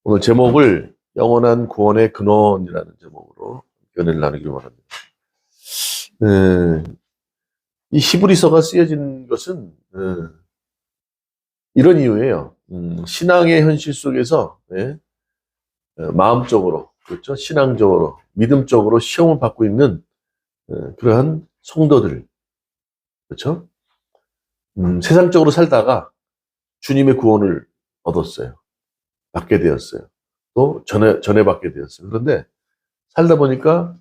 오늘 제목을 영원한 구원의 근원이라는 제목으로 연애를 나누기를 원합니다. 이 히브리서가 쓰여진 것은 이런 이유예요. 신앙의 현실 속에서 마음적으로, 그렇죠? 신앙적으로, 믿음적으로 시험을 받고 있는 그러한 성도들, 그렇죠? 세상적으로 살다가 주님의 구원을 얻었어요. 받게 되었어요. 또 전해받게 되었어요. 그런데 살다 보니까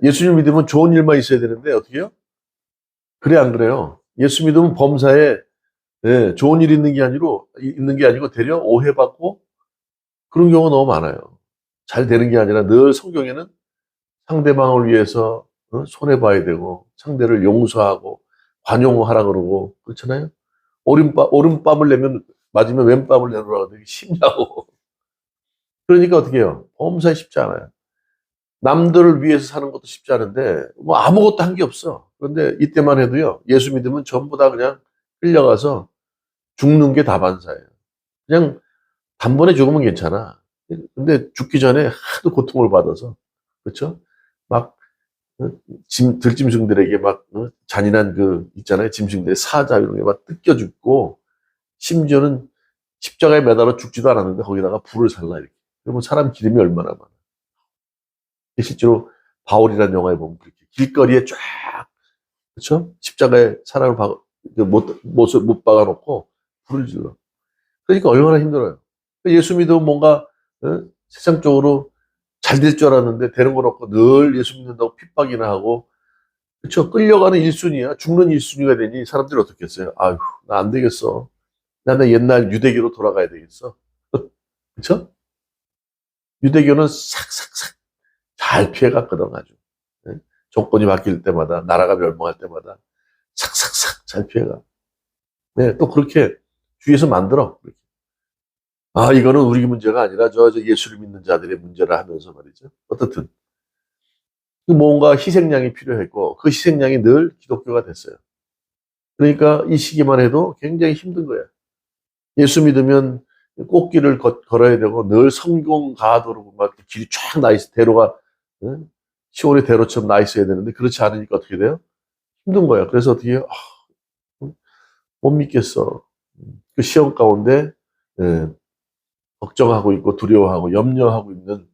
예수님 믿으면 좋은 일만 있어야 되는데 어떻게 해요? 그래 안 그래요? 예수 믿으면 범사에 좋은 일이 있는 게 아니고 되려 오해받고 그런 경우가 너무 많아요. 잘 되는 게 아니라 늘 성경에는 상대방을 위해서 손해봐야 되고 상대를 용서하고 관용하라 그러고 그렇잖아요. 오른밤을 내면 맞으면 왼밤을 내놓으라고 되게 쉽냐고. 그러니까 어떻게 해요? 범사에 쉽지 않아요. 남들을 위해서 사는 것도 쉽지 않은데 뭐 아무것도 한 게 없어. 그런데 이때만 해도요. 예수 믿으면 전부 다 그냥 끌려가서 죽는 게 다반사예요. 그냥 단번에 죽으면 괜찮아. 근데 죽기 전에 하도 고통을 받아서 그렇죠? 막 들짐승들에게 막 잔인한 있잖아요. 짐승들의 사자 이런 게 막 뜯겨 죽고 심지어는 십자가에 매달아 죽지도 않았는데 거기다가 불을 살라 이렇게. 그러면 사람 기름이 얼마나 많아. 실제로 바울이라는 영화에 보면 그렇게 길거리에 쫙 그렇죠? 십자가에 사람을 못 박아놓고 불을 질러. 그러니까 얼마나 힘들어요. 예수 믿으면 뭔가 세상적으로 잘 될 줄 알았는데 되는 건 없고 늘 예수 믿는다고 핍박이나 하고 그렇죠? 끌려가는 1순위야. 죽는 1순위가 되니 사람들이 어떻게 했어요? 아휴 나 안 되겠어. 나 옛날 유대교로 돌아가야 되겠어. 그렇죠? 유대교는 싹싹싹 잘 피해갔거든 아주. 조건이 바뀔 때마다 나라가 멸망할 때마다 싹싹싹 잘 피해가. 또 그렇게 주위에서 만들어. 아 이거는 우리 문제가 아니라 저 예수를 믿는 자들의 문제라 하면서 말이죠. 어떻든 뭔가 희생양이 필요했고 그 희생양이 늘 기독교가 됐어요. 그러니까 이 시기만 해도 굉장히 힘든 거예요. 예수 믿으면 꽃길을 걸어야 되고 늘 성공 가도록 막 길이 쫙 나 있어 대로가 시온의 대로처럼 나 있어야 되는데 그렇지 않으니까 어떻게 돼요? 힘든 거야. 그래서 어떻게 해요? 못 믿겠어. 그 시험 가운데 걱정하고 있고 두려워하고 염려하고 있는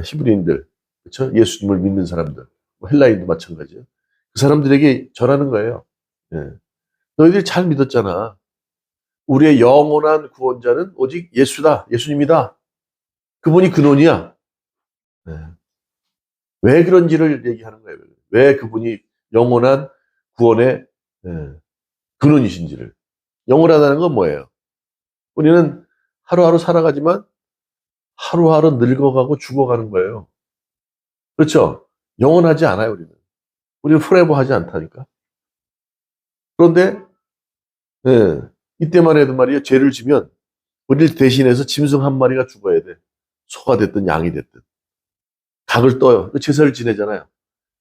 히브리인들, 그렇죠? 예수님을 믿는 사람들, 뭐 헬라인도 마찬가지예요. 그 사람들에게 전하는 거예요. 예. 너희들이 잘 믿었잖아. 우리의 영원한 구원자는 오직 예수다, 예수님이다. 그분이 근원이야. 예. 왜 그런지를 얘기하는 거예요. 왜 그분이 영원한 구원의 근원이신지를. 영원하다는 건 뭐예요? 우리는 하루하루 살아가지만 하루하루 늙어가고 죽어가는 거예요. 그렇죠? 영원하지 않아요, 우리는. 우리는 forever 하지 않다니까. 그런데, 이때만 해도 말이에요. 죄를 지면 우리를 대신해서 짐승 한 마리가 죽어야 돼. 소가 됐든 양이 됐든. 각을 떠요. 제사를 지내잖아요.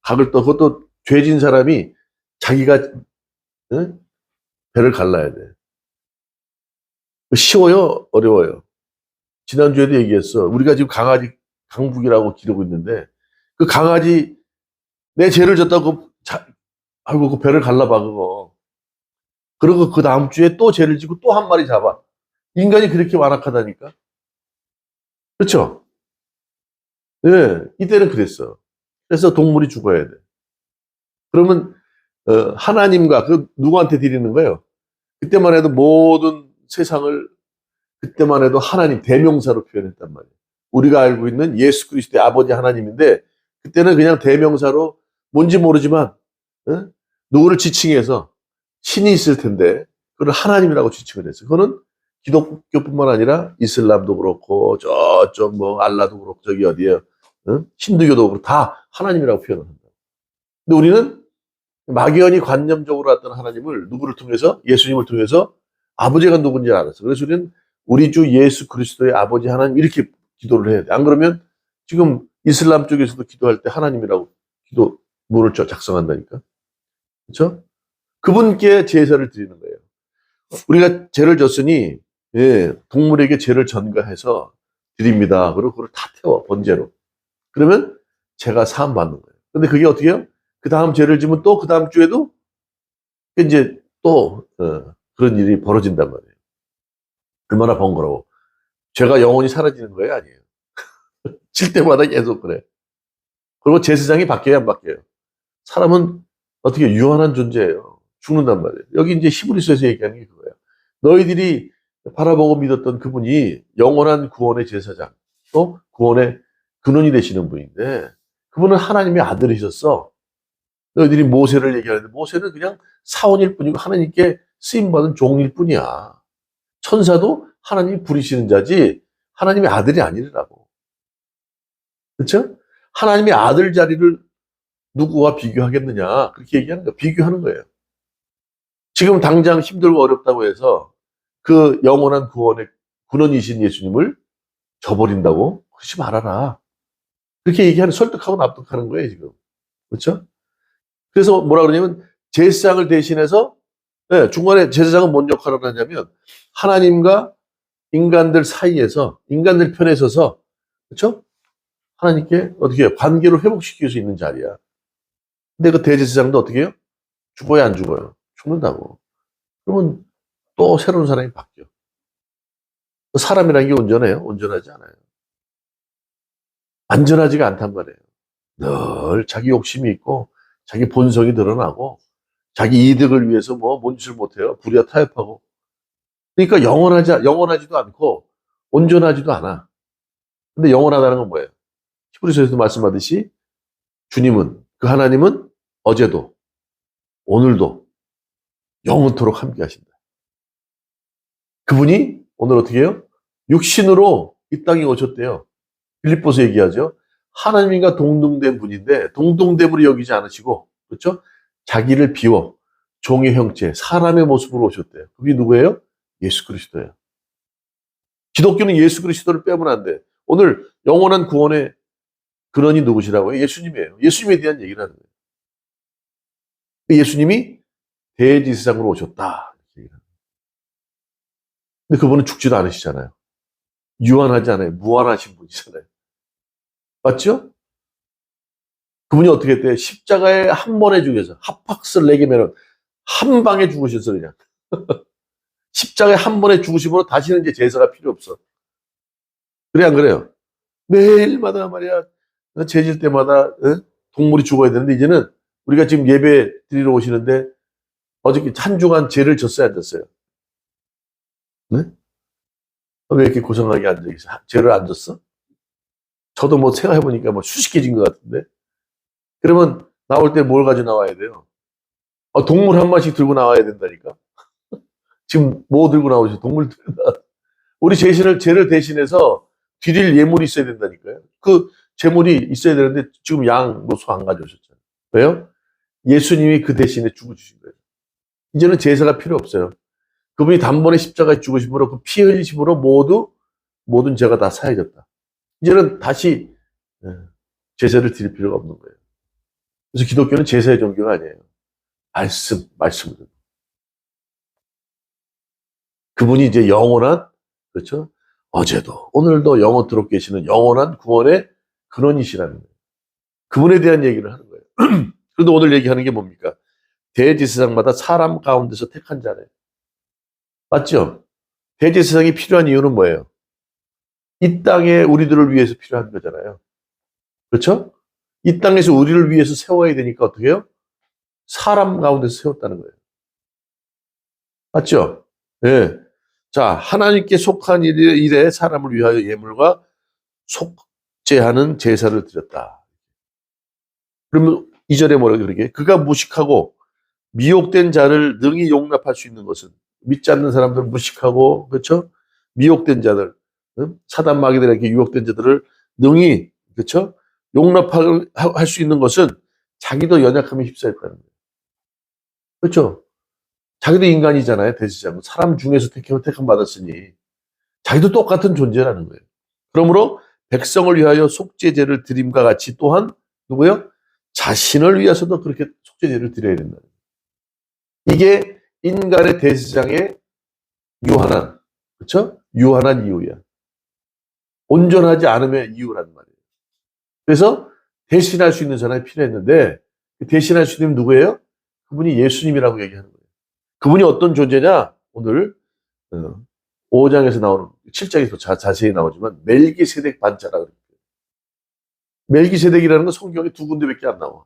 각을 떠. 그것도 죄진 사람이 자기가, 배를 갈라야 돼. 쉬워요? 어려워요? 지난주에도 얘기했어. 우리가 지금 강아지 강북이라고 기르고 있는데 그 강아지 내 죄를 졌다고 아이고 그 배를 갈라봐 그거. 그리고 그 다음 주에 또 죄를 지고 또 한 마리 잡아. 인간이 그렇게 완악하다니까. 그렇죠? 이때는 그랬어. 그래서 동물이 죽어야 돼. 그러면 하나님과 그 누구한테 드리는 거예요? 그때만 해도 모든 세상을 그때만 해도 하나님 대명사로 표현했단 말이에요. 우리가 알고 있는 예수 그리스도의 아버지 하나님인데 그때는 그냥 대명사로 뭔지 모르지만 누구를 지칭해서 신이 있을 텐데 그걸 하나님이라고 지칭을 했어요. 그거는 기독교뿐만 아니라 이슬람도 그렇고 저쪽 뭐 알라도 그렇고 저기 어디에요? 힌두교도 그렇고 다 하나님이라고 표현을 한다. 근데 우리는 막연히 관념적으로 왔던 하나님을 누구를 통해서 예수님을 통해서 아버지가 누군지 알았어. 그래서 우리는 우리 주 예수 그리스도의 아버지 하나님 이렇게 기도를 해야 돼. 안 그러면 지금 이슬람 쪽에서도 기도할 때 하나님이라고 기도문을 작성한다니까. 그렇죠? 그분께 제사를 드리는 거예요. 우리가 죄를 졌으니 동물에게 죄를 전가해서 드립니다. 그리고 그걸 다 태워, 번제로. 그러면 죄가 사함받는 거예요. 근데 그게 어떻게 해요? 그 다음 죄를 지면 또 그 다음 주에도 이제 또 그런 일이 벌어진단 말이에요. 얼마나 번거로워. 죄가 영원히 사라지는 거예요? 아니에요. 칠 때마다 계속 그래. 그리고 제사장이 바뀌어야 안 바뀌어요. 사람은 어떻게 유한한 존재예요. 죽는단 말이에요. 여기 이제 히브리서에서 얘기하는 게 그거예요. 너희들이 바라보고 믿었던 그분이 영원한 구원의 제사장, 또 구원의 근원이 되시는 분인데, 그분은 하나님의 아들이셨어. 너희들이 모세를 얘기하는데, 모세는 그냥 사원일 뿐이고 하나님께 쓰임받은 종일 뿐이야. 천사도 하나님이 부리시는 자지 하나님의 아들이 아니라고. 그렇죠? 하나님의 아들 자리를 누구와 비교하겠느냐, 그렇게 얘기하는 거예요. 비교하는 거예요. 지금 당장 힘들고 어렵다고 해서 그 영원한 구원의 근원이신 예수님을 저버린다고? 그러지 말아라. 그렇게 얘기하는, 설득하고 납득하는 거예요, 지금. 그렇죠? 그래서 뭐라 그러냐면, 제사장을 대신해서, 네, 중간에 제사장은 뭔 역할을 하냐면, 하나님과 인간들 사이에서, 인간들 편에 서서, 그렇죠? 하나님께 어떻게 해요? 관계를 회복시킬 수 있는 자리야. 근데 그 대제사장도 어떻게 해요? 죽어야 안 죽어요? 죽는다고. 그러면 또 새로운 사람이 바뀌어. 사람이라는 게 온전해요? 온전하지 않아요. 안전하지가 않단 말이에요. 늘 자기 욕심이 있고, 자기 본성이 드러나고, 자기 이득을 위해서 뭐, 뭔 짓을 못해요. 불의와 타협하고. 그러니까 영원하지도 않고, 온전하지도 않아. 근데 영원하다는 건 뭐예요? 히브리서에서도 말씀하듯이, 주님은, 그 하나님은 어제도, 오늘도, 영원토록 함께 하신다. 그분이 오늘 어떻게 해요? 육신으로 이 땅에 오셨대요. 빌립보서 얘기하죠. 하나님과 동등된 분인데 동등됨으로 여기지 않으시고, 그렇죠? 자기를 비워 종의 형체, 사람의 모습으로 오셨대요. 그게 누구예요? 예수 그리스도예요. 기독교는 예수 그리스도를 빼면 안 돼. 오늘 영원한 구원의 근원이 누구시라고요? 예수님이에요. 예수님에 대한 얘기를 하는 거예요. 예수님이 대제사장으로 오셨다. 근데 그분은 죽지도 않으시잖아요. 유한하지 않아요. 무한하신 분이잖아요. 맞죠? 그분이 어떻게 했대요? 십자가에 한 번에 죽여서 합박스를 내기면 한 방에 죽으셨어 그냥. 십자가에 한 번에 죽으심으로 다시는 이제 제사가 필요 없어. 그래 안 그래요? 매일마다 말이야, 제질 때마다 동물이 죽어야 되는데, 이제는 우리가 지금 예배 드리러 오시는데 어저께 한 주간 죄를 졌어야 안 졌어요? 네? 왜 이렇게 고상하게 앉아 있어? 죄를 안 졌어? 저도 뭐 생각해보니까 뭐 수십 개 진 것 같은데. 그러면 나올 때 뭘 가지고 나와야 돼요? 동물 한 마리씩 들고 나와야 된다니까. 지금 뭐 들고 나오죠? 동물 들고 나. 우리 죄를 대신해서 드릴 예물이 있어야 된다니까요. 그 제물이 있어야 되는데 지금 양, 뭐 소 안 가져오셨잖아요. 왜요? 예수님이 그 대신에 죽어주신 거예요. 이제는 제사가 필요 없어요. 그분이 단번에 십자가에 죽으심으로, 그 피 흘리심으로 모든 죄가 다 사해졌다. 이제는 다시 제사를 드릴 필요가 없는 거예요. 그래서 기독교는 제사의 종교가 아니에요. 말씀으로. 그분이 이제 영원한, 그렇죠? 어제도, 오늘도 영원토록 계시는 영원한 구원의 근원이시라는 거예요. 그분에 대한 얘기를 하는 거예요. 그런데 오늘 얘기하는 게 뭡니까? 대제사장마다 사람 가운데서 택한 자래. 맞죠? 대제사장이 필요한 이유는 뭐예요? 이 땅에 우리들을 위해서 필요한 거잖아요. 그렇죠? 이 땅에서 우리를 위해서 세워야 되니까 어떻게 해요? 사람 가운데서 세웠다는 거예요. 맞죠? 예. 네. 자, 하나님께 속한 일에 사람을 위하여 예물과 속죄하는 제사를 드렸다. 그러면 2절에 뭐라고 그러게? 그가 무식하고 미혹된 자를 능히 용납할 수 있는 것은, 믿지 않는 사람들 무식하고, 그렇죠? 미혹된 자들, 사단 마귀들에게 유혹된 자들을 능히, 그렇죠? 용납할 수 있는 것은 자기도 연약함에 휩싸일 거라는 거예요. 그렇죠? 자기도 인간이잖아요. 대제사장은 사람 중에서 택함 받았으니 자기도 똑같은 존재라는 거예요. 그러므로 백성을 위하여 속죄제를 드림과 같이 또한 누구요? 자신을 위해서도 그렇게 속죄제를 드려야 된다. 이게 인간의 대제사장의 유한한, 그렇죠? 유한한 이유야. 온전하지 않음의 이유란 말이에요. 그래서 대신할 수 있는 사람이 필요했는데 대신할 수 있는 누구예요? 그분이 예수님이라고 얘기하는 거예요. 그분이 어떤 존재냐? 오늘 5장에서 나오는 7장에서 자세히 나오지만 멜기세덱 반차라고 그래요. 멜기세덱이라는 건 성경에 두 군데밖에 안 나와.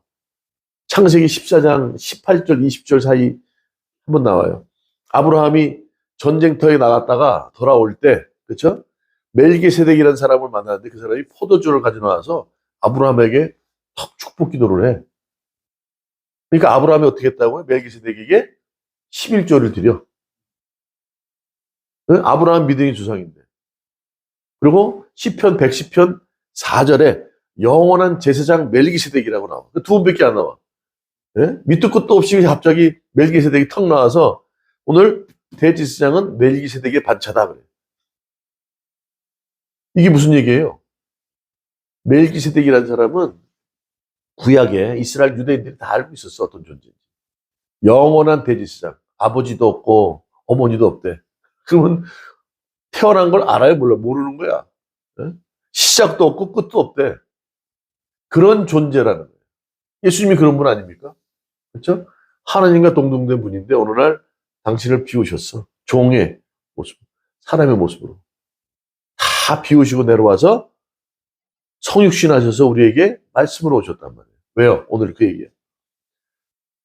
창세기 14장 18절 20절 사이 한번 나와요. 아브라함이 전쟁터에 나갔다가 돌아올 때, 그렇죠? 멜기세덱이라는 사람을 만났는데 그 사람이 포도주를 가져 나와서 아브라함에게 턱 축복 기도를 해. 그러니까 아브라함이 어떻게 했다고요? 멜기세덱에게 11조를 드려. 아브라함 믿음의 주상인데. 그리고 시편 110편 4절에 영원한 제사장 멜기세덱이라고 나와. 두 번밖에 안 나와. 예? 밑도 끝도 없이 갑자기 멜기세덱이 턱 나와서 오늘 대제사장은 멜기세덱의 반차다 그래. 이게 무슨 얘기예요? 멜기세덱이라는 사람은 구약에 이스라엘 유대인들이 다 알고 있었어. 어떤 존재인지. 영원한 대제사장. 아버지도 없고 어머니도 없대. 그러면 태어난 걸 알아요? 몰라? 모르는 거야. 예? 시작도 없고 끝도 없대. 그런 존재라는 거예요. 예수님이 그런 분 아닙니까? 그렇죠? 하나님과 동등된 분인데 어느 날 당신을 비우셨어. 종의 모습, 사람의 모습으로. 다 비우시고 내려와서 성육신 하셔서 우리에게 말씀으로 오셨단 말이에요. 왜요? 오늘 그 얘기예요.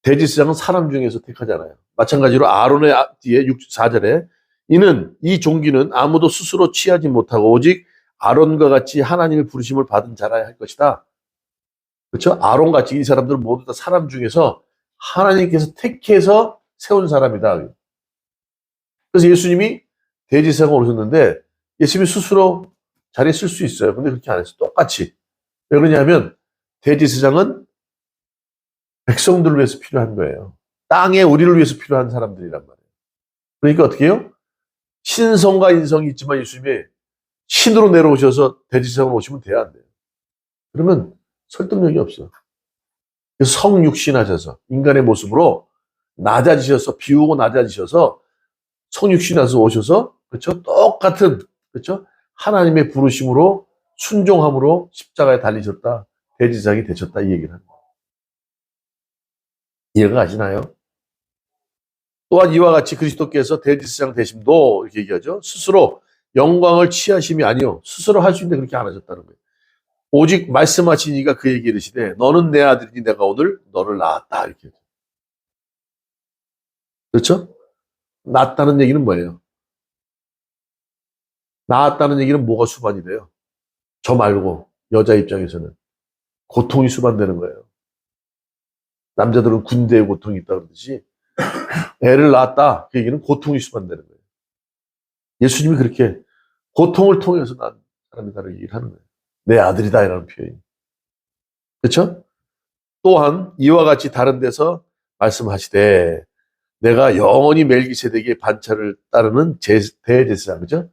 대제사장은 사람 중에서 택하잖아요. 마찬가지로 아론의 뒤에 4절에 이는 이 종기는 아무도 스스로 취하지 못하고 오직 아론과 같이 하나님의 부르심을 받은 자라야 할 것이다. 그렇죠? 아론같이 이 사람들은 모두 다 사람 중에서 하나님께서 택해서 세운 사람이다. 그래서 예수님이 대제사장으로 오셨는데 예수님이 스스로 자리에 쓸 수 있어요. 근데 그렇게 안 했어요. 똑같이. 왜 그러냐면 대제사장은 백성들을 위해서 필요한 거예요. 땅에 우리를 위해서 필요한 사람들이란 말이에요. 그러니까 어떻게 해요? 신성과 인성이 있지만 예수님이 신으로 내려오셔서 대제사장으로 오시면 돼야 안 돼요. 그러면 설득력이 없어. 그래서 성육신하셔서 인간의 모습으로 낮아지셔서 비우고 낮아지셔서 성육신하셔서 오셔서 그렇죠? 똑같은 그렇죠? 하나님의 부르심으로 순종함으로 십자가에 달리셨다. 대제사장이 되셨다 이 얘기를 합니다. 이해가 가시나요? 또한 이와 같이 그리스도께서 대제사장 되심도 이렇게 얘기하죠. 스스로 영광을 취하심이 아니요. 스스로 할 수 있는데 그렇게 안 하셨다는 거예요. 오직 말씀하신 이가 그에게 이르시되 너는 내 아들이니 내가 오늘 너를 낳았다. 이렇게. 그렇죠? 낳았다는 얘기는 뭐예요? 낳았다는 얘기는 뭐가 수반이 돼요? 저 말고 여자 입장에서는 고통이 수반되는 거예요. 남자들은 군대에 고통이 있다 그러듯이 애를 낳았다. 그 얘기는 고통이 수반되는 거예요. 예수님이 그렇게 고통을 통해서 난 사람이다라는 얘기를 하는 거예요. 내 아들이다 이라는 표현이. 그렇죠? 또한 이와 같이 다른 데서 말씀하시되 내가 영원히 멜기세덱의 반차를 따르는 대제사장, 그죠?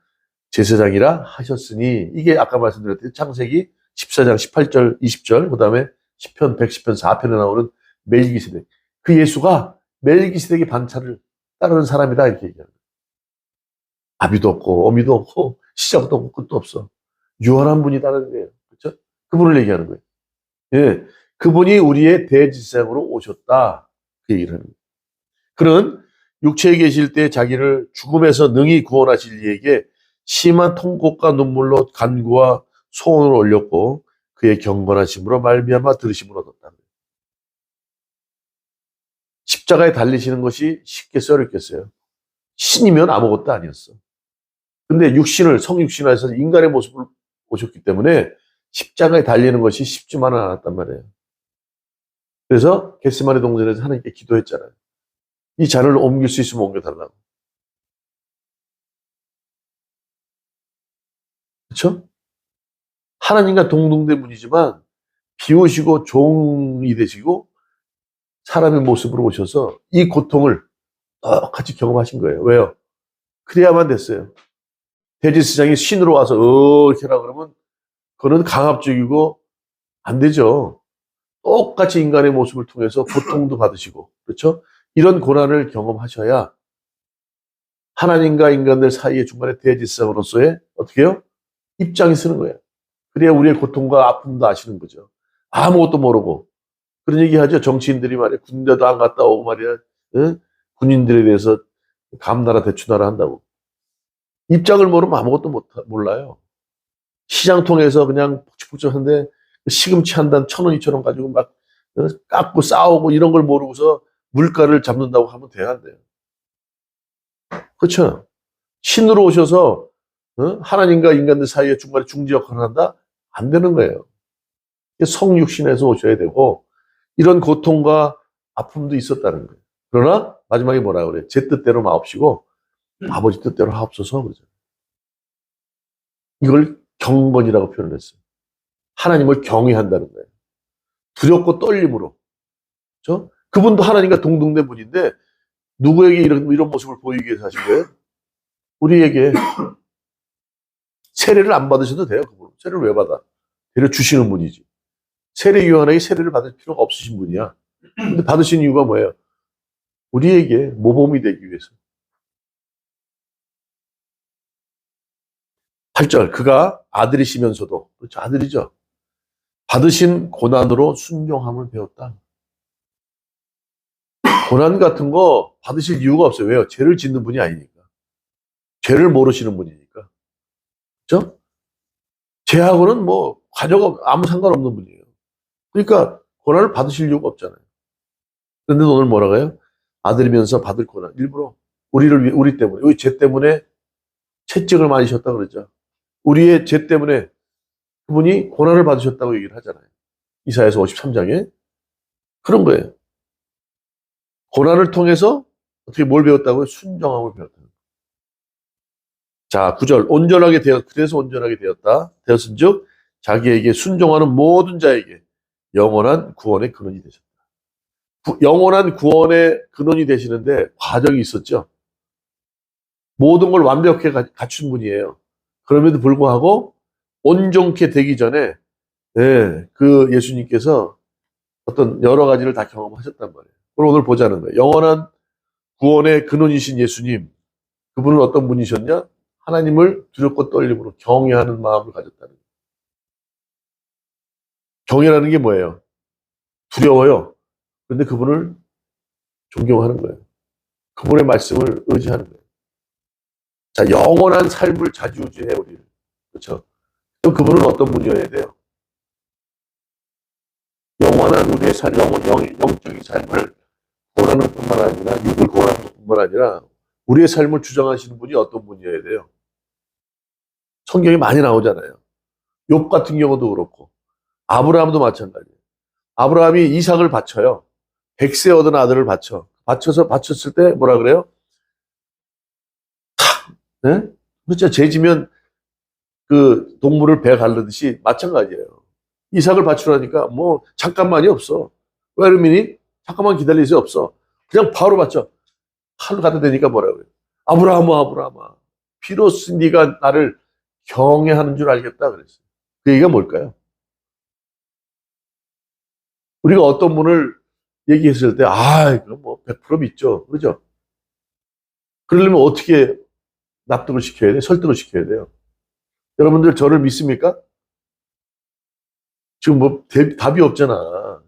제사장이라 하셨으니 이게 아까 말씀드렸듯이 창세기 14장 18절 20절 그다음에 시편 110편 4편에 나오는 멜기세덱. 그 예수가 멜기세덱의 반차를 따르는 사람이다 이렇게 얘기하는 거예요. 아비도 없고 어미도 없고 시작도 없고 끝도 없어. 유한한 분이다는 거예요. 그렇죠? 그분을 얘기하는 거예요. 예. 그분이 우리의 대제사장으로 오셨다. 그 얘기를 하는 거예요. 그는 육체에 계실 때 자기를 죽음에서 능히 구원하실 이에게 심한 통곡과 눈물로 간구와 소원을 올렸고 그의 경건하심으로 말미암아 들으심을 얻었다. 십자가에 달리시는 것이 쉽겠어요, 어렵겠어요? 신이면 아무것도 아니었어. 근데 육신을 성육신화해서 인간의 모습을 오셨기 때문에 십자가에 달리는 것이 쉽지만은 않았단 말이에요. 그래서 겟세마네 동산에서 하나님께 기도했잖아요. 이 잔을 옮길 수 있으면 옮겨달라고. 그렇죠? 하나님과 동등된 분이지만 비우시고 종이 되시고 사람의 모습으로 오셔서 이 고통을 똑같이 경험하신 거예요. 왜요? 그래야만 됐어요. 대제사장이 신으로 와서 이렇게 하라 그러면 그거는 강압적이고 안 되죠. 똑같이 인간의 모습을 통해서 고통도 받으시고 그렇죠? 이런 고난을 경험하셔야 하나님과 인간들 사이의 중간에 대제사장으로서의 어떻게 해요? 입장이 쓰는 거예요. 그래야 우리의 고통과 아픔도 아시는 거죠. 아무것도 모르고. 그런 얘기 하죠. 정치인들이 말이야. 군대도 안 갔다 오고 말이야. 응? 군인들에 대해서 감나라 대추나라 한다고. 입장을 모르면 아무것도 몰라요. 시장 통해서 그냥 폭죽폭죽한데 시금치 한 단 1,000원, 2,000원 가지고 막 깎고 싸우고 이런 걸 모르고서 물가를 잡는다고 하면 돼야 안 돼요. 그렇죠? 신으로 오셔서 하나님과 인간들 사이에 중간에 중재 역할을 한다? 안 되는 거예요. 성육신에서 오셔야 되고 이런 고통과 아픔도 있었다는 거예요. 그러나 마지막에 뭐라 그래요? 제 뜻대로 마옵시고 아버지 뜻대로 하옵소서 그러죠. 이걸 경건이라고 표현을 했어요. 하나님을 경외한다는 거예요. 두렵고 떨림으로. 그렇죠? 그분도 하나님과 동등된 분인데 누구에게 이런 모습을 보이기 위해서 하신 거예요? 우리에게 세례를 안 받으셔도 돼요. 그분. 세례를 왜 받아? 데려 주시는 분이지. 세례 요한에게 세례를 받을 필요가 없으신 분이야. 근데 받으신 이유가 뭐예요? 우리에게 모범이 되기 위해서. 8절 그가 아들이시면서도 그렇죠. 아들이죠. 받으신 고난으로 순종함을 배웠다. 고난 같은 거 받으실 이유가 없어요. 왜요? 죄를 짓는 분이 아니니까. 죄를 모르시는 분이니까. 그렇죠? 죄하고는 뭐 관여가 아무 상관없는 분이에요. 그러니까 고난을 받으실 이유가 없잖아요. 그런데 오늘 뭐라고 해요? 아들이면서 받을 고난. 일부러 우리 때문에, 우리 죄 때문에 채찍을 맞으셨다 그러죠. 우리의 죄 때문에 그분이 고난을 받으셨다고 얘기를 하잖아요. 이사야서 53장에. 그런 거예요. 고난을 통해서 어떻게 뭘 배웠다고요? 순종함을 배웠다. 자, 9절. 그래서 온전하게 되었다. 되었은 즉, 자기에게 순종하는 모든 자에게 영원한 구원의 근원이 되셨다. 영원한 구원의 근원이 되시는데 과정이 있었죠. 모든 걸 완벽하게 갖춘 분이에요. 그럼에도 불구하고 온전케 되기 전에 그 예수님께서 어떤 여러 가지를 다 경험하셨단 말이에요. 그걸 오늘 보자는 거예요. 영원한 구원의 근원이신 예수님, 그분은 어떤 분이셨냐? 하나님을 두렵고 떨림으로 경외하는 마음을 가졌다는 거예요. 경외라는 게 뭐예요? 두려워요. 그런데 그분을 존경하는 거예요. 그분의 말씀을 의지하는 거예요. 자, 영원한 삶을 좌지우지해 우리를. 그렇죠? 또 그분은 어떤 분이어야 돼요? 영원한 우리의 영적인 삶을 구원하는 뿐만 아니라 육을 구원하는 뿐만 아니라 우리의 삶을 주장하시는 분이 어떤 분이어야 돼요? 성경이 많이 나오잖아요. 욥 같은 경우도 그렇고 아브라함도 마찬가지예요. 아브라함이 이삭을 바쳐요. 100세 얻은 아들을 바쳤을 때 뭐라 그래요? 네? 그렇죠. 죄지면 그 동물을 배 가르듯이 마찬가지예요. 이삭을 바치라니까 뭐 잠깐만이 없어. Wait a minute? 잠깐만 기다릴 수 없어. 그냥 바로 바쳐. 칼로 갖다 대니까 뭐라 그래요? 아브라함아. 비로소 네가 나를 경외하는 줄 알겠다 그랬어요. 그 얘기가 뭘까요? 우리가 어떤 분을 얘기했을 때, 그럼 뭐 100% 믿죠. 그러죠? 그러려면 어떻게 납득을 시켜야 돼요? 설득을 시켜야 돼요. 여러분들 저를 믿습니까? 지금 뭐 답이 없잖아.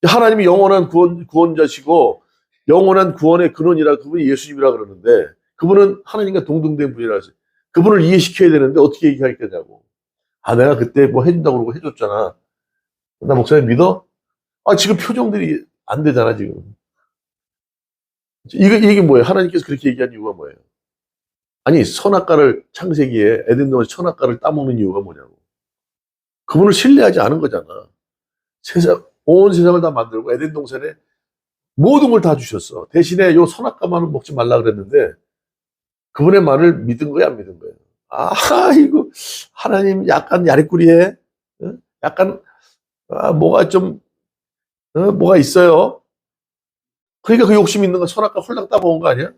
하나님이 영원한 구원자시고 영원한 구원의 근원이라 그분이 예수님이라 그러는데 그분은 하나님과 동등된 분이라 해서 그분을 이해시켜야 되는데 어떻게 얘기할 거냐고. 내가 그때 뭐 해준다고 그러고 해줬잖아. 나 목사님 믿어? 지금 표정들이 안 되잖아, 지금. 이게 뭐예요? 하나님께서 그렇게 얘기한 이유가 뭐예요? 아니, 선악과를 창세기에 에덴동에서 선악과를 따먹는 이유가 뭐냐고. 그분을 신뢰하지 않은 거잖아. 온 세상을 다 만들고 에덴 동산에 모든 걸 다 주셨어. 대신에 요 선악과만은 먹지 말라 그랬는데 그분의 말을 믿은 거야, 안 믿은 거예요? 이거 하나님 약간 야리꾸리해. 약간 뭐가 좀 뭐가 있어요. 그러니까 그 욕심 있는 거 선악과 홀딱 따먹은 거 아니야?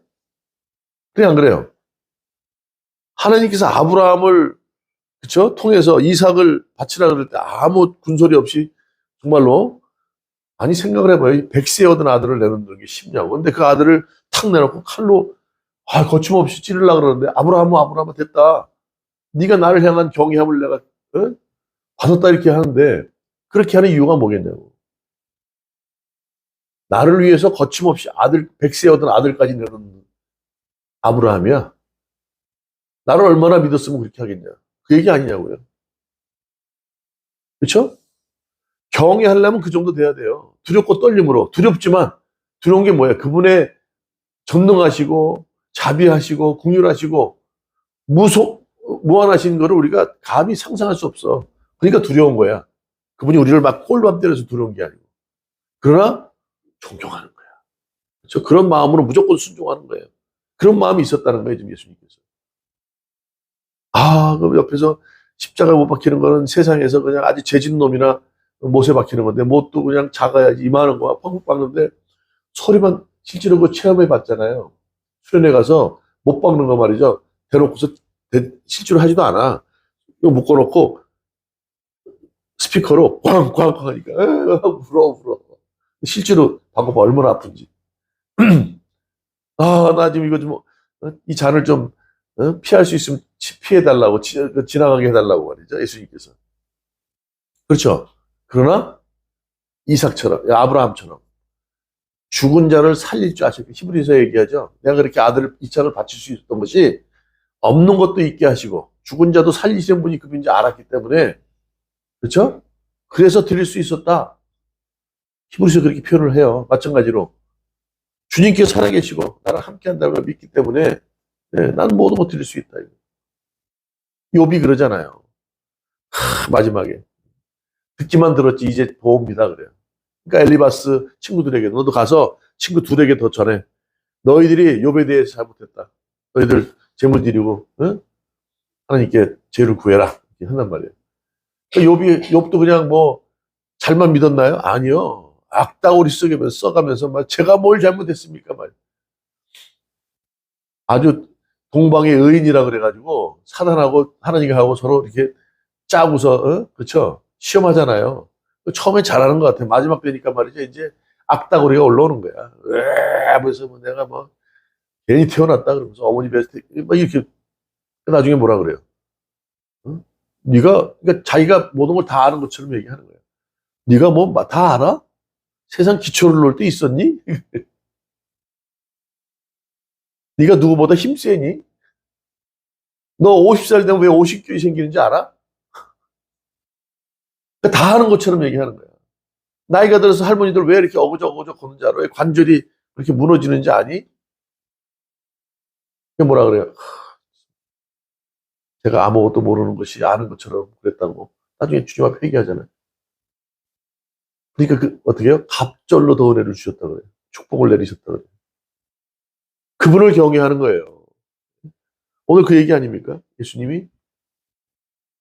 그래 안 그래요? 하나님께서 아브라함을 그쵸? 통해서 이삭을 바치라 그럴 때 아무 군소리 없이 정말로 생각을 해봐요. 100세 얻은 아들을 내놓는 게 쉽냐고. 근데 그 아들을 탁 내놓고 칼로 거침없이 찌르려고 그러는데 아브라함아 됐다. 네가 나를 향한 경외함을 내가 받았다 이렇게 하는데 그렇게 하는 이유가 뭐겠냐고. 나를 위해서 거침없이 아들 100세 얻은 아들까지 내놓는 아브라함이야. 나를 얼마나 믿었으면 그렇게 하겠냐. 그 얘기 아니냐고요. 그렇죠? 경외하려면 그 정도 돼야 돼요. 두렵고 떨림으로. 두렵지만 두려운 게 뭐야? 그분의 전능하시고 자비하시고 긍휼하시고 무한하신 거를 우리가 감히 상상할 수 없어. 그러니까 두려운 거야. 그분이 우리를 막 꼴밥 때려서 두려운 게 아니고. 그러나 존경하는 거야. 그렇죠? 그런 마음으로 무조건 순종하는 거예요. 그런 마음이 있었다는 거예요, 지금 예수님께서. 그럼 옆에서 십자가 못 박히는 거는 세상에서 그냥 아주 죄진 놈이나 못에 박히는 건데, 못도 그냥 작아야지 이만한 거야. 펑펑 박는데, 소리만 실제로 그 체험해 봤잖아요. 수련회 가서 못 박는 거 말이죠. 대놓고서 실제로 하지도 않아. 이거 묶어놓고 스피커로 꽝꽝꽝 하니까, 울어. 실제로 박아봐 얼마나 아픈지. 나 지금 이거 좀, 이 잔을 좀, 피할 수 있으면 피해달라고, 지나가게 해달라고 말이죠. 예수님께서. 그렇죠. 그러나, 이삭처럼, 아브라함처럼, 죽은 자를 살릴 줄 아시고, 히브리서 얘기하죠. 내가 그렇게 이삭을 바칠 수 있었던 것이, 없는 것도 있게 하시고, 죽은 자도 살리시는 분이 그분인지 알았기 때문에, 그렇죠? 그래서 드릴 수 있었다. 히브리서 그렇게 표현을 해요. 마찬가지로. 주님께서 살아계시고, 나랑 함께 한다는 걸 믿기 때문에, 나는 모든 거 드릴 수 있다. 욥이 그러잖아요. 마지막에. 듣기만 들었지, 이제 보옵니다. 그래요. 그러니까 엘리바스 친구들에게, 너도 가서 친구 둘에게 더 전해. 너희들이 욥에 대해서 잘못했다. 너희들 재물 드리고, 하나님께 죄를 구해라. 이렇게 한단 말이에요. 욥도 그냥 뭐, 잘만 믿었나요? 아니요. 악다구리 써가면서, 막, 제가 뭘 잘못했습니까? 말. 아주 동방의 의인이라 그래가지고, 사단하고 하나님하고 서로 이렇게 짜고서, 그쵸? 시험하잖아요. 처음에 잘하는 것 같아요. 마지막 되니까 말이죠. 이제 악다구리가 올라오는 거야. 하면서 뭐 내가 뭐, 괜히 태어났다 그러면서 어머니 베스트, 막 이렇게, 나중에 뭐라 그래요? 응? 그러니까 자기가 모든 걸 다 아는 것처럼 얘기하는 거예요. 네가 뭐 다 알아? 세상 기초를 놓을 때 있었니? 네가 누구보다 힘세니? 너 50살 되면 왜 50교이 생기는지 알아? 그러니까 다 아는 것처럼 얘기하는 거야. 나이가 들어서 할머니들 왜 이렇게 어그저그저 걷는지 알아? 왜 관절이 그렇게 무너지는지 아니? 그게 뭐라 그래요? 제가 아무것도 모르는 것이 아는 것처럼 그랬다고. 나중에 주님 앞에 회개하잖아요. 그러니까 어떻게 해요? 갑절로 더 은혜를 주셨다 그래요. 축복을 내리셨다 그래요. 그분을 경외하는 거예요. 오늘 그 얘기 아닙니까? 예수님이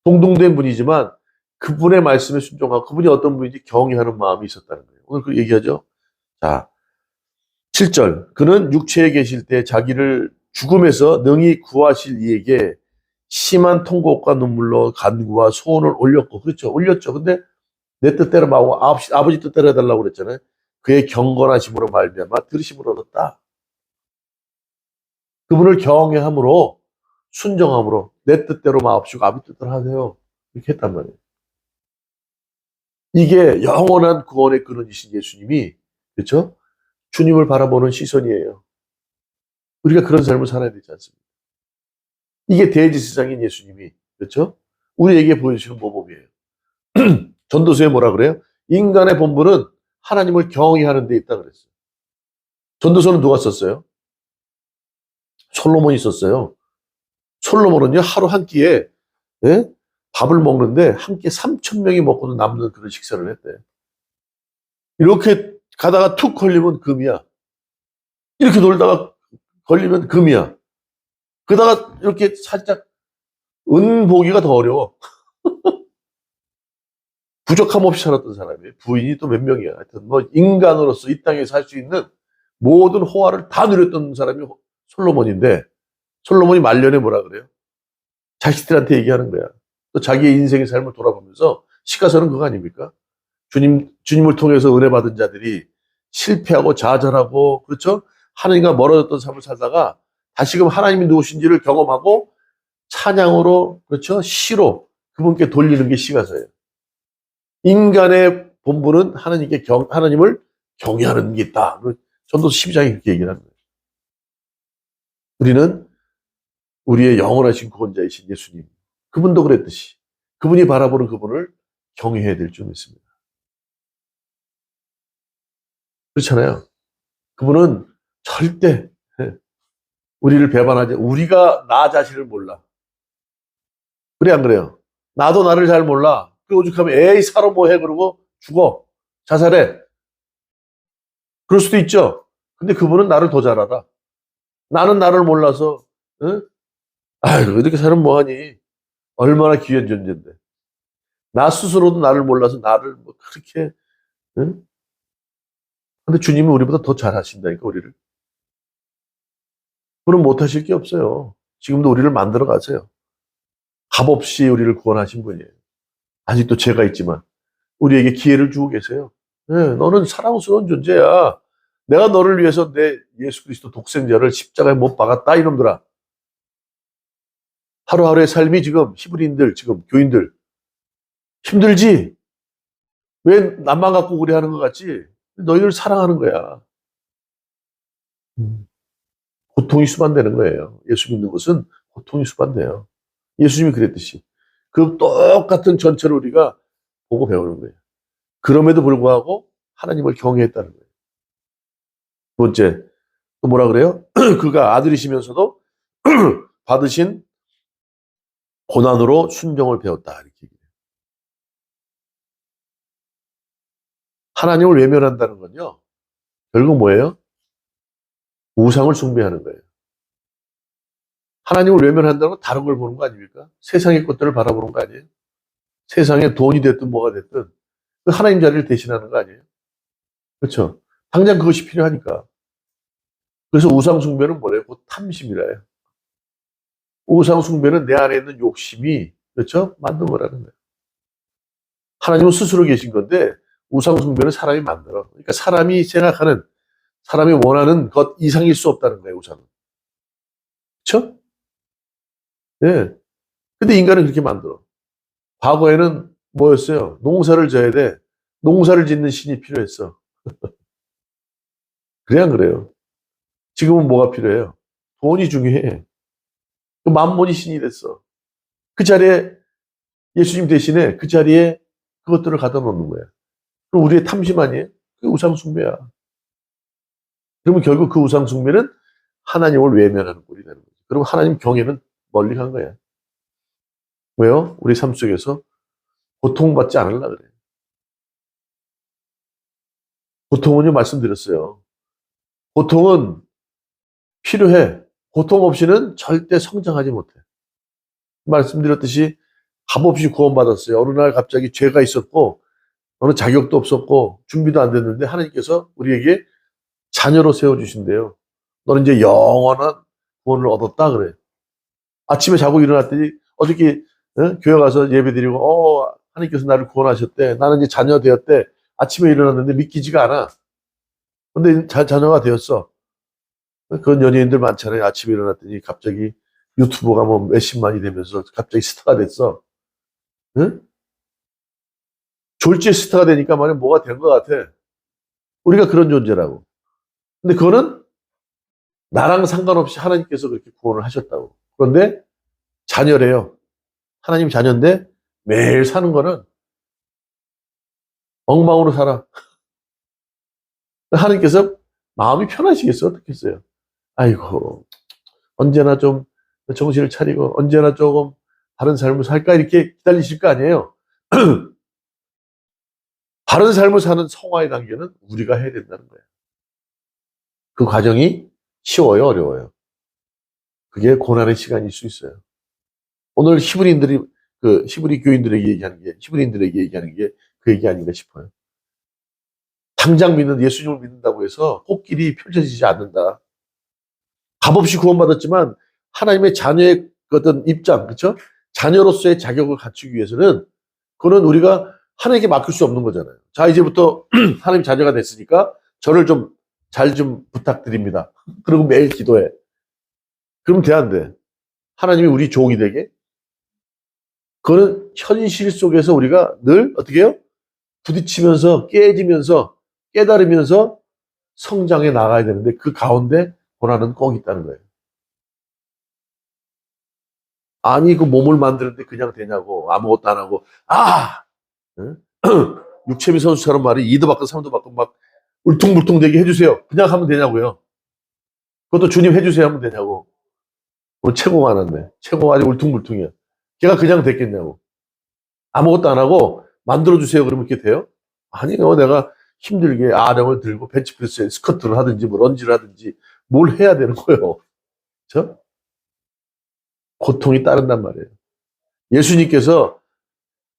동등된 분이지만 그분의 말씀에 순종하고 그분이 어떤 분인지 경외하는 마음이 있었다는 거예요. 오늘 그 얘기하죠. 자, 7절. 그는 육체에 계실 때 자기를 죽음에서 능히 구하실 이에게 심한 통곡과 눈물로 간구와 소원을 올렸고, 그렇죠. 올렸죠. 근데 내 뜻대로 마고 아버지 뜻대로 해달라고 그랬잖아요. 그의 경건하심으로 말미암아 들으심을 얻었다. 그분을 경외함으로 순정함으로 내 뜻대로 마옵시고 아버지 뜻대로 하세요. 이렇게 했단 말이에요. 이게 영원한 구원의 근원이신 예수님이, 그렇죠? 주님을 바라보는 시선이에요. 우리가 그런 삶을 살아야 되지 않습니까? 이게 대지세상인 예수님이, 그렇죠? 우리에게 보여주시는 모범이에요. 전도서에 뭐라 그래요? 인간의 본분은 하나님을 경외하는 데 있다 그랬어요. 전도서는 누가 썼어요? 솔로몬이 썼어요. 솔로몬은요, 하루 한 끼에, 예? 밥을 먹는데 한 끼에 3,000명이 먹고도 남는 그런 식사를 했대. 이렇게 가다가 툭 걸리면 금이야. 이렇게 놀다가 걸리면 금이야. 그러다가 이렇게 살짝 은 보기가 더 어려워. 부족함 없이 살았던 사람이에요. 부인이 또 몇 명이야. 하여튼 뭐 인간으로서 이 땅에 살 수 있는 모든 호화를 다 누렸던 사람이 솔로몬인데, 솔로몬이 말년에 뭐라 그래요? 자식들한테 얘기하는 거야. 또 자기의 인생의 삶을 돌아보면서 시가서는 그거 아닙니까? 주님을 통해서 은혜 받은 자들이 실패하고 좌절하고, 그렇죠? 하나님과 멀어졌던 삶을 살다가 다시금 하나님이 누구신지를 경험하고 찬양으로, 그렇죠? 시로 그분께 돌리는 게 시가서예요. 인간의 본분은 하나님을 경외하는 게 있다. 전도서 12장에 그렇게 얘기를 하는 거예요. 우리는 우리의 영원하신 구원자이신 예수님, 그분도 그랬듯이 그분이 바라보는 그분을 경외해야 될 줄 믿습니다. 그렇잖아요. 그분은 절대 우리를 배반하지, 우리가 나 자신을 몰라. 그래, 안 그래요? 나도 나를 잘 몰라. 그 오죽하면 에이, 살아 뭐해? 그러고 죽어. 자살해. 그럴 수도 있죠. 근데 그분은 나를 더 잘 알아. 나는 나를 몰라서, 응? 아유, 이렇게 살면 뭐하니? 얼마나 귀한 존재인데. 나 스스로도 나를 몰라서 나를 뭐 그렇게, 응? 근데 주님은 우리보다 더 잘하신다니까, 우리를. 그럼 못하실 게 없어요. 지금도 우리를 만들어 가세요. 값없이 우리를 구원하신 분이에요. 아직도 죄가 있지만 우리에게 기회를 주고 계세요. 네, 너는 사랑스러운 존재야. 내가 너를 위해서 내 예수 그리스도 독생자를 십자가에 못 박았다, 이놈들아. 하루하루의 삶이 지금 히브리인들, 지금 교인들 힘들지? 왜 남만 갖고 그래 하는 것 같지? 너희를 사랑하는 거야. 고통이 수반되는 거예요. 예수 믿는 것은 고통이 수반돼요. 예수님이 그랬듯이. 그 똑같은 전체를 우리가 보고 배우는 거예요. 그럼에도 불구하고 하나님을 경외했다는 거예요. 두 번째, 또 뭐라 그래요? 그가 아들이시면서도 받으신 고난으로 순종을 배웠다, 이렇게 얘기해요. 하나님을 외면한다는 건요, 결국 뭐예요? 우상을 숭배하는 거예요. 하나님을 외면한다는 건 다른 걸 보는 거 아닙니까? 세상의 것들을 바라보는 거 아니에요? 세상에 돈이 됐든 뭐가 됐든 그 하나님 자리를 대신하는 거 아니에요? 그렇죠? 당장 그것이 필요하니까. 그래서 우상 숭배는 뭐래요? 곧 탐심이라요. 우상 숭배는 내 안에 있는 욕심이, 그렇죠? 만든 거라는 거예요. 하나님은 스스로 계신 건데 우상 숭배는 사람이 만들어. 그러니까 사람이 생각하는, 사람이 원하는 것 이상일 수 없다는 거예요, 우상은. 그렇죠? 예. 근데 인간은 그렇게 만들어. 과거에는 뭐였어요? 농사를 져야 돼. 농사를 짓는 신이 필요했어. 그래, 안 그래요? 지금은 뭐가 필요해요? 돈이 중요해. 그 만몬이 신이 됐어. 그 자리에 예수님 대신에 그 자리에 그것들을 갖다 놓는 거야. 그럼 우리의 탐심 아니에요? 그게 우상숭배야. 그러면 결국 그 우상숭배는 하나님을 외면하는 꼴이 되는 거죠. 그러면 하나님 경외는 멀리 간 거야. 왜요? 우리 삶 속에서 고통받지 않으려고 그래요. 고통은요, 말씀드렸어요. 고통은 필요해. 고통 없이는 절대 성장하지 못해. 말씀드렸듯이 값없이 구원받았어요. 어느 날 갑자기 죄가 있었고, 어느 자격도 없었고, 준비도 안 됐는데, 하나님께서 우리에게 자녀로 세워주신대요. 너는 이제 영원한 구원을 얻었다, 그래. 아침에 자고 일어났더니, 어저께, 교회 가서 예배 드리고, 하나님께서 나를 구원하셨대. 나는 이제 자녀 되었대. 아침에 일어났는데 믿기지가 않아. 근데 자녀가 되었어. 그런 연예인들 많잖아요. 아침에 일어났더니 갑자기 유튜버가 뭐 몇십만이 되면서 갑자기 스타가 됐어. 응? 졸지에 스타가 되니까 말이야 뭐가 된 것 같아. 우리가 그런 존재라고. 근데 그거는 나랑 상관없이 하나님께서 그렇게 구원을 하셨다고. 그런데 자녀래요. 하나님 자녀인데 매일 사는 거는 엉망으로 살아. 하나님께서 마음이 편하시겠어? 어떻게 했어요? 아이고, 언제나 좀 정신을 차리고 언제나 조금 바른 삶을 살까 이렇게 기다리실 거 아니에요. 바른 삶을 사는 성화의 단계는 우리가 해야 된다는 거예요. 그 과정이 쉬워요, 어려워요? 그게 고난의 시간일 수 있어요. 오늘 히브리 교인들에게 얘기하는 게 그 얘기 아닌가 싶어요. 당장 예수님을 믿는다고 해서 꽃길이 펼쳐지지 않는다. 값없이 구원받았지만 하나님의 자녀의 어떤 입장, 그렇죠? 자녀로서의 자격을 갖추기 위해서는 그거는 우리가 하나님께 맡길 수 없는 거잖아요. 자, 이제부터 하나님 자녀가 됐으니까 저를 좀 잘 좀 부탁드립니다. 그리고 매일 기도해. 그럼 돼, 안 돼? 하나님이 우리 종이 되게? 그거는 현실 속에서 우리가 늘 어떻게 해요? 부딪히면서 깨지면서 깨달으면서 성장해 나가야 되는데 그 가운데 고난은 꼭 있다는 거예요. 아니 그 몸을 만드는데 그냥 되냐고 아무것도 안 하고 응? 육체미 선수처럼 말이 2도 받고 3도 받고 막 울퉁불퉁 되게 해주세요. 그냥 하면 되냐고요. 그것도 주님 해주세요 하면 되냐고. 오늘 최고가 많았네. 최고가 아주 울퉁불퉁이야. 걔가 그냥 됐겠냐고. 아무것도 안 하고 만들어주세요 그러면 이렇게 돼요? 아니요. 내가 힘들게 아령을 들고 벤치프레스에 스쿼트를 하든지 뭐 런지를 하든지 뭘 해야 되는 거예요. 저 고통이 따른단 말이에요. 예수님께서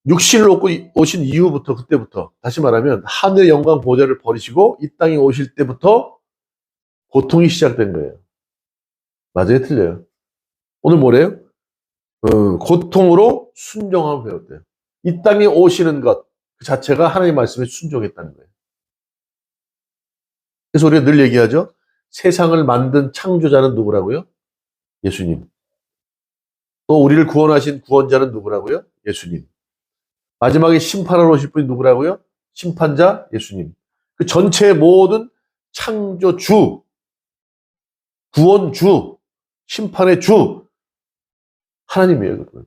육신을 얻고 오신 이후부터 그때부터 다시 말하면 하늘의 영광 보좌를 버리시고 이 땅에 오실 때부터 고통이 시작된 거예요. 맞아요? 틀려요? 오늘 뭐래요? 고통으로 순종함을 배웠대요. 이 땅에 오시는 것 그 자체가 하나님의 말씀에 순종했다는 거예요. 그래서 우리가 늘 얘기하죠. 세상을 만든 창조자는 누구라고요? 예수님. 또 우리를 구원하신 구원자는 누구라고요? 예수님. 마지막에 심판하러 오실 분이 누구라고요? 심판자 예수님. 그 전체의 모든 창조주, 구원주, 심판의 주 하나님이에요. 그러면.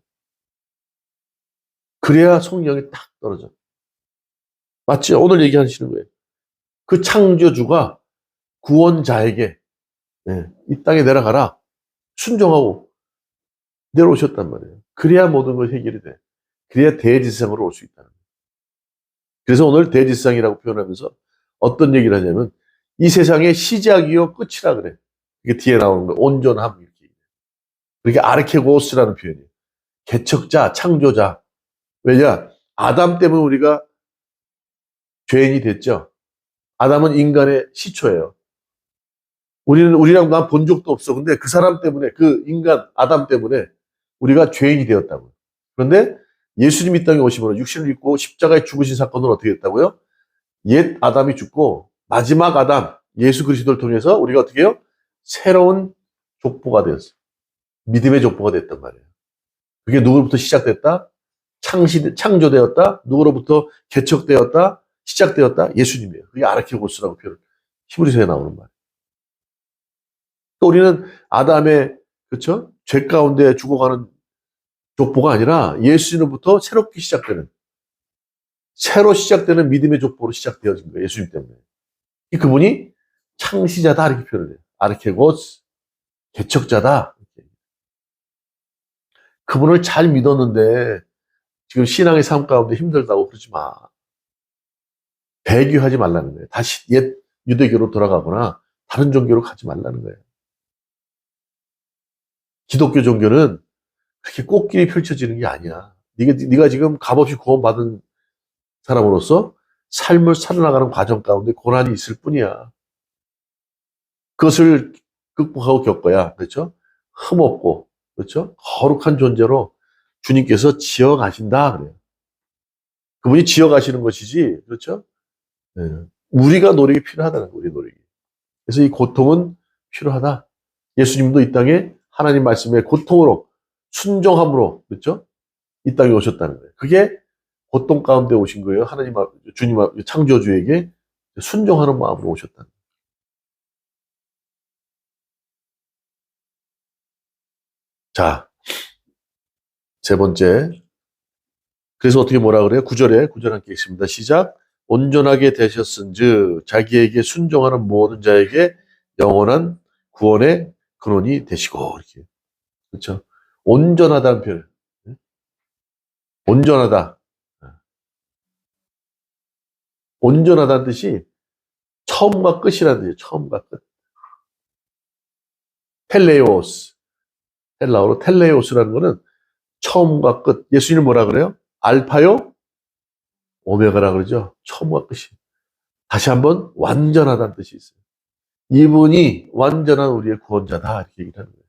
그래야 성령이 딱 떨어져. 맞지? 오늘 얘기하시는 거예요. 그 창조주가 구원자에게 이 땅에 내려가라. 순종하고 내려오셨단 말이에요. 그래야 모든 것이 해결이 돼. 그래야 대지상으로 올 수 있다는 거예요. 그래서 오늘 대지상이라고 표현하면서 어떤 얘기를 하냐면 이 세상의 시작이요 끝이라 그래. 이게 뒤에 나오는 거 온전함 이렇게. 그러니까 아르케고스라는 표현이에요. 개척자, 창조자. 왜냐? 아담 때문에 우리가 죄인이 됐죠. 아담은 인간의 시초예요. 우리랑 난 본 적도 없어. 근데 그 사람 때문에, 그 인간, 아담 때문에 우리가 죄인이 되었다고요. 그런데 예수님 이 땅에 오시면 육신을 입고 십자가에 죽으신 사건은 어떻게 됐다고요? 옛 아담이 죽고 마지막 아담, 예수 그리스도를 통해서 우리가 어떻게 해요? 새로운 족보가 되었어요. 믿음의 족보가 됐단 말이에요. 그게 누구로부터 시작됐다? 창조되었다? 누구로부터 개척되었다? 시작되었다? 예수님이에요. 그게 아르케고스라고 표현. 히브리서에 나오는 말. 또 우리는 아담의 그렇죠? 죄 가운데 죽어가는 족보가 아니라 예수님으로부터 새롭게 시작되는 새로 시작되는 믿음의 족보로 시작되어진 거예요. 예수님 때문에. 그분이 창시자다 이렇게 표현을 해요. 아르케고스 개척자다. 그분을 잘 믿었는데 지금 신앙의 삶 가운데 힘들다고 그러지 마. 배교하지 말라는 거예요. 다시 옛 유대교로 돌아가거나 다른 종교로 가지 말라는 거예요. 기독교 종교는 그렇게 꽃길이 펼쳐지는 게 아니야. 네가 지금 값없이 구원받은 사람으로서 삶을 살아나가는 과정 가운데 고난이 있을 뿐이야. 그것을 극복하고 겪어야, 그렇죠? 흠없고, 그렇죠? 거룩한 존재로 주님께서 지어가신다, 그래요. 그분이 지어가시는 것이지, 그렇죠? 네. 우리가 노력이 필요하다는 거예요, 우리 노력이. 그래서 이 고통은 필요하다. 예수님도 이 땅에 하나님 말씀의 고통으로, 순종함으로, 그렇죠? 이 땅에 오셨다는 거예요. 그게 고통 가운데 오신 거예요. 하나님, 주님, 창조주에게 순종하는 마음으로 오셨다는 거예요. 자, 세 번째. 그래서 어떻게 뭐라 그래요? 구절 함께 있습니다. 시작. 온전하게 되셨은즉 자기에게 순종하는 모든 자에게 영원한 구원의 근원이 되시고 이렇게. 그렇죠? 온전하다는 표현. 온전하다. 온전하다는 뜻이 처음과 끝이라는 뜻이에요. 처음과 끝. 텔레오스. 헬라어로 텔레오스라는 거는 처음과 끝. 예수님 뭐라 그래요? 알파요? 오메가라 그러죠. 처음과 끝이. 다시 한번 완전하다는 뜻이 있어요. 이분이 완전한 우리의 구원자다. 이렇게 얘기를 하는 거예요.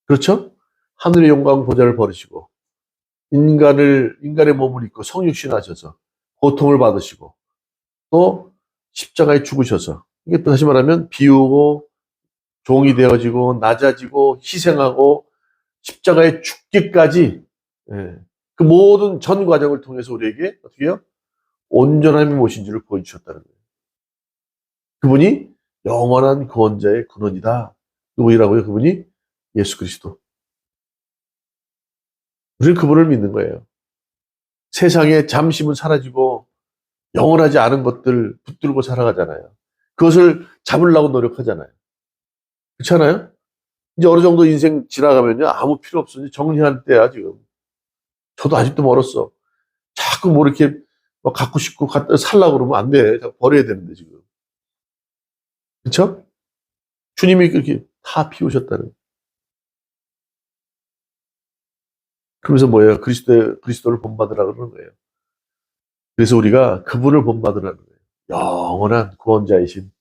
그렇죠? 하늘의 영광 보좌를 버리시고, 인간의 몸을 입고 성육신 하셔서, 고통을 받으시고, 또 십자가에 죽으셔서, 이게 또 다시 말하면 비우고, 종이 되어지고 낮아지고 희생하고 십자가에 죽기까지, 예, 그 모든 전 과정을 통해서 우리에게 어떻게 해요? 온전함이 무엇인지를 보여주셨다는 거예요. 그분이 영원한 구원자의 근원이다. 누구이라고요? 그분이 예수 그리스도. 우리는 그분을 믿는 거예요. 세상에 잠시면 사라지고 영원하지 않은 것들 붙들고 살아가잖아요. 그것을 잡으려고 노력하잖아요. 그렇지 않아요? 이제 어느 정도 인생 지나가면요, 아무 필요 없어. 이제 정리할 때야, 지금. 저도 아직도 멀었어. 자꾸 뭐 이렇게 막 갖고 싶고 갖다 살려고 그러면 안 돼. 자꾸 버려야 되는데, 지금. 그렇죠? 주님이 그렇게 다 피우셨다는. 그러면서 뭐예요? 그리스도를 본받으라 그러는 거예요. 그래서 우리가 그분을 본받으라는 거예요. 영원한 구원자이신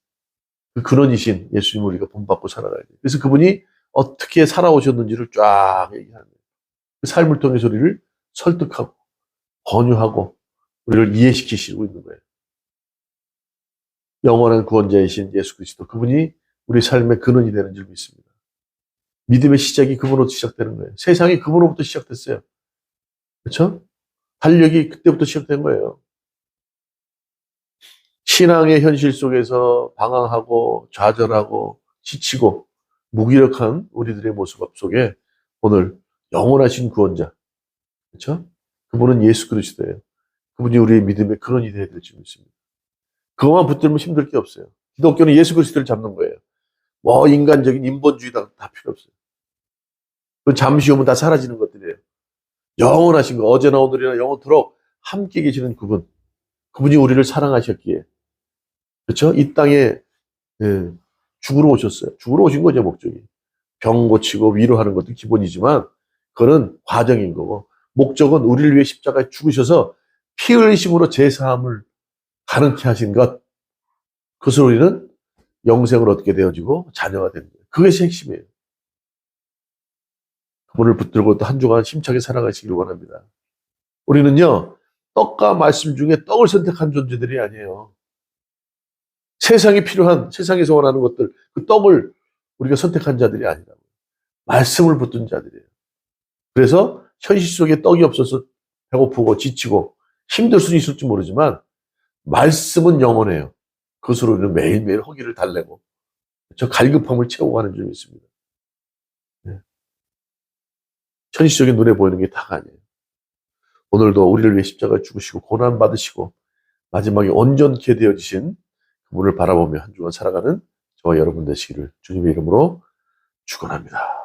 그 근원이신 예수님을 우리가 본받고 살아가야 돼요. 그래서 그분이 어떻게 살아오셨는지를 쫙 얘기하는 거예요. 그 삶을 통해서 우리를 설득하고 권유하고 우리를 이해시키시고 있는 거예요. 영원한 구원자이신 예수 그리스도, 그분이 우리 삶의 근원이 되는 줄 믿습니다. 믿음의 시작이 그분으로부터 시작되는 거예요. 세상이 그분으로부터 시작됐어요. 그렇죠? 달력이 그때부터 시작된 거예요. 신앙의 현실 속에서 방황하고 좌절하고 지치고 무기력한 우리들의 모습 속에 오늘 영원하신 구원자, 그렇죠? 그분은 예수 그리스도예요. 그분이 우리의 믿음의 근원이 되어야 될 줄 믿습니다. 그것만 붙들면 힘들 게 없어요. 기독교는 예수 그리스도를 잡는 거예요. 뭐 인간적인 인본주의 다 필요 없어요. 그 잠시 후면 다 사라지는 것들이에요. 영원하신 거, 어제나 오늘이나 영원토록 함께 계시는 그분, 그분이 우리를 사랑하셨기에, 그렇죠? 이 땅에, 예, 죽으러 오셨어요. 죽으러 오신 거죠, 목적이. 병 고치고 위로하는 것도 기본이지만 그거는 과정인 거고, 목적은 우리를 위해 십자가에 죽으셔서 피 흘리심으로 제사함을 가능케 하신 것, 그것을 우리는 영생을 얻게 되어지고 자녀가 되는 거예요. 그것이 핵심이에요. 그분을 붙들고 또 한 주간 힘차게 살아가시길 원합니다. 우리는요, 떡과 말씀 중에 떡을 선택한 존재들이 아니에요. 세상이 필요한, 세상에서 원하는 것들, 그 떡을 우리가 선택한 자들이 아니라고. 말씀을 붙든 자들이에요. 그래서 현실 속에 떡이 없어서 배고프고 지치고 힘들 수는 있을지 모르지만 말씀은 영원해요. 그것으로 우리는 매일매일 허기를 달래고 저 갈급함을 채우고 가는 줄 믿습니다. 네. 현실적인 눈에 보이는 게 다가 아니에요. 오늘도 우리를 위해 십자가에 죽으시고 고난 받으시고 마지막에 온전케 되어지신 그분을 바라보며 한 주간 살아가는 저와 여러분 되시기를 주님의 이름으로 축원합니다.